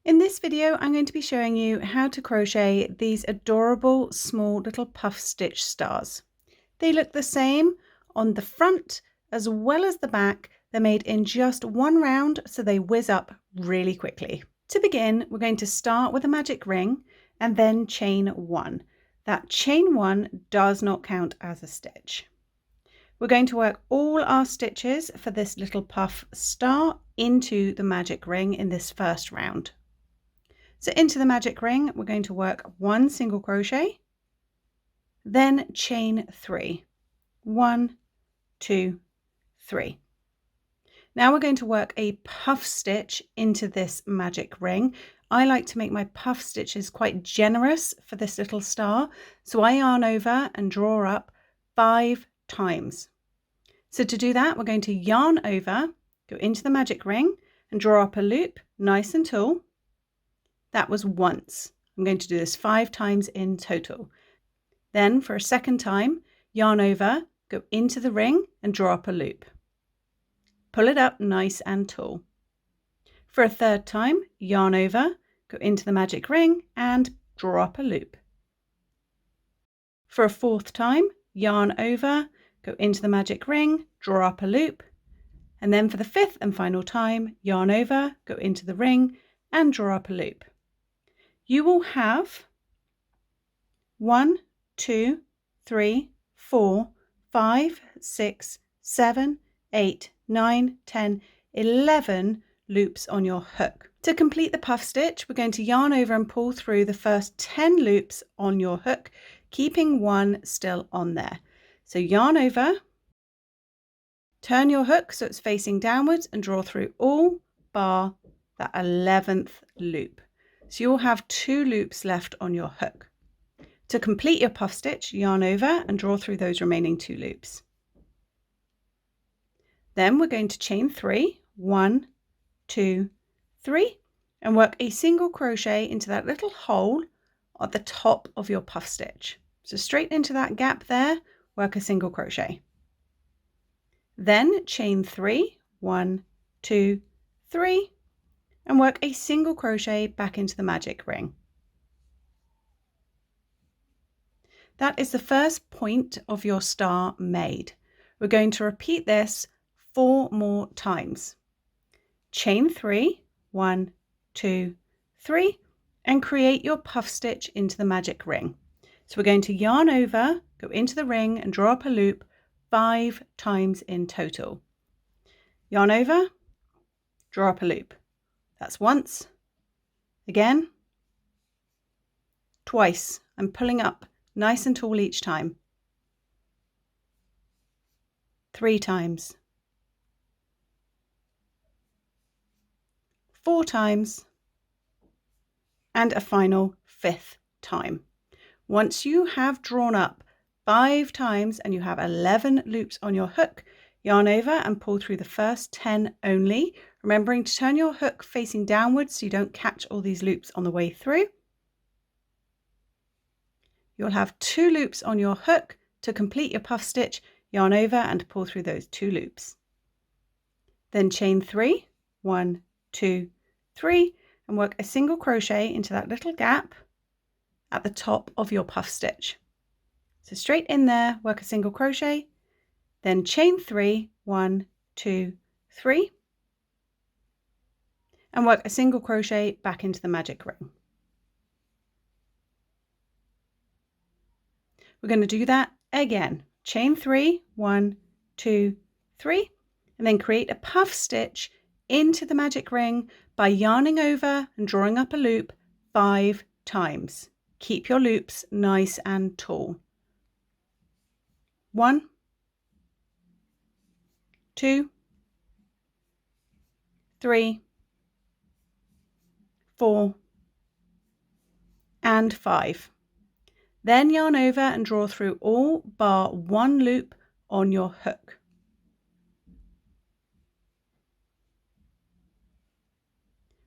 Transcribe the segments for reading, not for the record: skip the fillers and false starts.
In this video, I'm going to be showing you how to crochet these adorable small little puff stitch stars. They look the same on the front as well as the back. They're made in just one round, so they whiz up really quickly. To begin, we're going to start with a magic ring and then chain one. That chain one does not count as a stitch. We're going to work all our stitches for this little puff star into the magic ring in this first round. So into the magic ring, we're going to work one single crochet, then chain three. 1, 2, 3. Now we're going to work a puff stitch into this magic ring. I like to make my puff stitches quite generous for this little star, so I yarn over and draw up 5 times. So to do that, we're going to yarn over, go into the magic ring and draw up a loop nice and tall. That was once. I'm going to do this 5 times in total. Then for a second time, yarn over, go into the ring and draw up a loop. Pull it up nice and tall. For a third time, yarn over, go into the magic ring and draw up a loop. For a fourth time, yarn over, go into the magic ring, draw up a loop. And then for the fifth and final time, yarn over, go into the ring and draw up a loop. You will have 1, 2, 3, 4, 5, 6, 7, 8, 9, 10, 11 loops on your hook. To complete the puff stitch, we're going to yarn over and pull through the first 10 loops on your hook, keeping one still on there. So yarn over, turn your hook so it's facing downwards and draw through all bar that 11th loop. So you'll have 2 loops left on your hook. To complete your puff stitch, yarn over and draw through those remaining 2 loops. Then we're going to chain 3, 1, 2, 3, and work a single crochet into that little hole at the top of your puff stitch. So straight into that gap there, work a single crochet. Then chain 3, 1, 2, 3, and work a single crochet back into the magic ring. That is the first point of your star made. We're going to repeat this 4 more times. Chain 3, 1, 2, 3, and create your puff stitch into the magic ring. So we're going to yarn over, go into the ring and draw up a loop 5 times in total. Yarn over, draw up a loop. That's once, again, twice. I'm pulling up nice and tall each time. 3 times. 4 times. And a final 5th time. Once you have drawn up 5 times and you have 11 loops on your hook, yarn over and pull through the first 10 only, remembering to turn your hook facing downwards so you don't catch all these loops on the way through. You'll have 2 loops on your hook. To complete your puff stitch, yarn over and pull through those 2 loops. Then chain 3, 1, 2, 3, and work a single crochet into that little gap at the top of your puff stitch. So straight in there, work a single crochet, then chain 3, 1, 2, 3, and work a single crochet back into the magic ring. We're going to do that again. Chain 3, 1, 2, 3, and then create a puff stitch into the magic ring by yarning over and drawing up a loop 5 times. Keep your loops nice and tall. 1, 2, 3, 4, and 5. Then yarn over and draw through all bar 1 loop on your hook.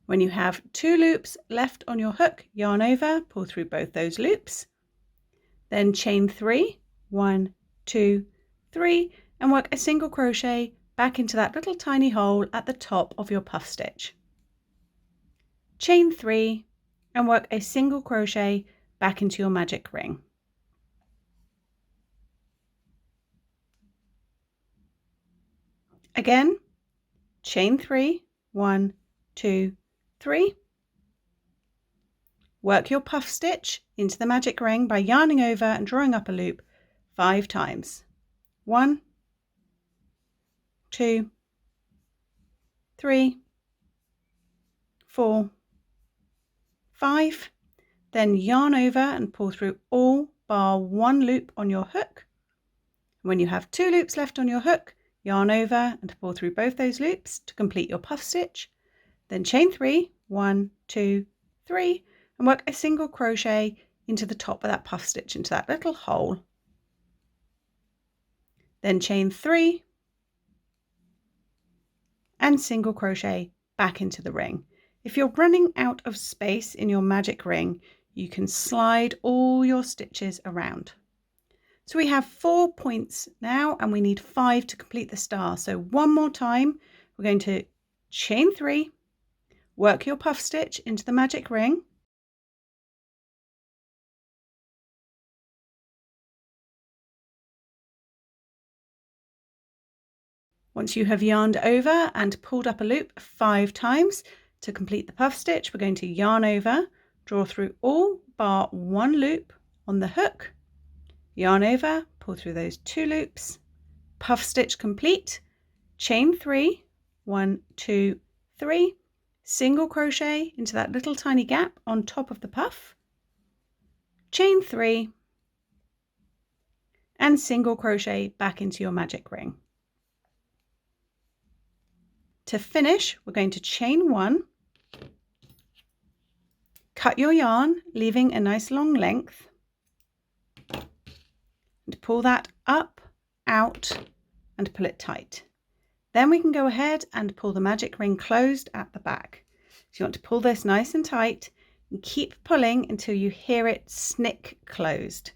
When you have 2 loops left on your hook, yarn over, pull through both those loops, then chain 3, 1, 2, 3, and work a single crochet back into that little tiny hole at the top of your puff stitch. chain 3 and work a single crochet back into your magic ring. Again, chain 3, 1, 2, 3. Work your puff stitch into the magic ring by yarning over and drawing up a loop 5 times. 1, 2, 3, 4, 5. Then yarn over and pull through all bar 1 loop on your hook. When you have 2 loops left on your hook, yarn over and pull through both those loops to complete your puff stitch. Then chain 3, 1, 2, 3, and work a single crochet into the top of that puff stitch, into that little hole. Then chain 3 and single crochet back into the ring. If you're running out of space in your magic ring, you can slide all your stitches around. So we have 4 points now and we need 5 to complete the star. So one more time, we're going to chain 3, work your puff stitch into the magic ring. Once you have yarned over and pulled up a loop 5 times to complete the puff stitch, we're going to yarn over, draw through all bar 1 loop on the hook, yarn over, pull through those 2 loops, puff stitch complete, chain 3, 1, 2, 3, single crochet into that little tiny gap on top of the puff, chain 3, and single crochet back into your magic ring. To finish, we're going to chain 1, cut your yarn, leaving a nice long length, and pull that up, out, and pull it tight. Then we can go ahead and pull the magic ring closed at the back. So you want to pull this nice and tight and keep pulling until you hear it snick closed.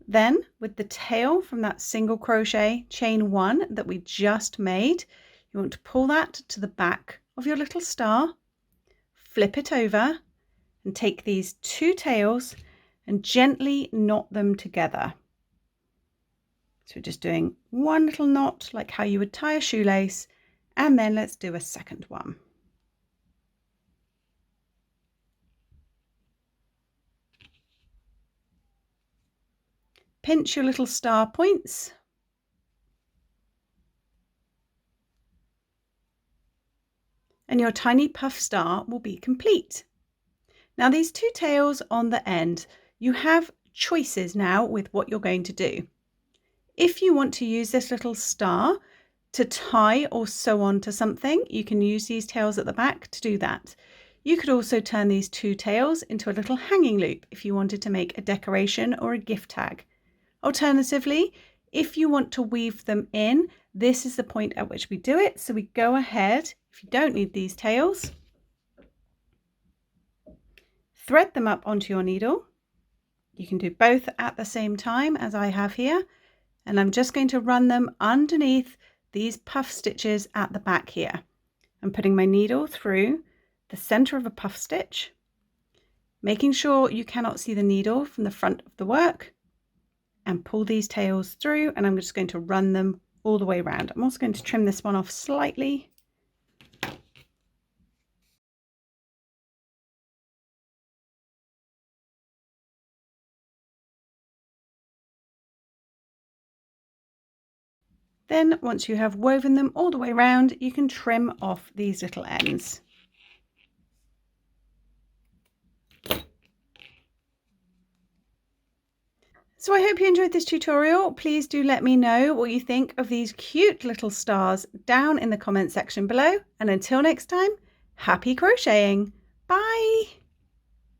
Then with the tail from that single crochet chain 1 that we just made, you want to pull that to the back of your little star, flip it over and take these 2 tails and gently knot them together. So we're just doing one little knot like how you would tie a shoelace, and then let's do a second one. Pinch your little star points. And your tiny puff star will be complete. Now these 2 tails on the end, you have choices now with what you're going to do. If you want to use this little star to tie or sew on to something, you can use these tails at the back to do that. You could also turn these 2 tails into a little hanging loop if you wanted to make a decoration or a gift tag. Alternatively, if you want to weave them in, this is the point at which we do it. So we go ahead, if you don't need these tails, thread them up onto your needle. You can do both at the same time as I have here. And I'm just going to run them underneath these puff stitches at the back here. I'm putting my needle through the center of a puff stitch, making sure you cannot see the needle from the front of the work, and pull these tails through, and I'm just going to run them all the way around. I'm also going to trim this one off slightly. Then once you have woven them all the way around, you can trim off these little ends. So I hope you enjoyed this tutorial. Please do let me know what you think of these cute little stars down in the comment section below. And until next time, happy crocheting. Bye.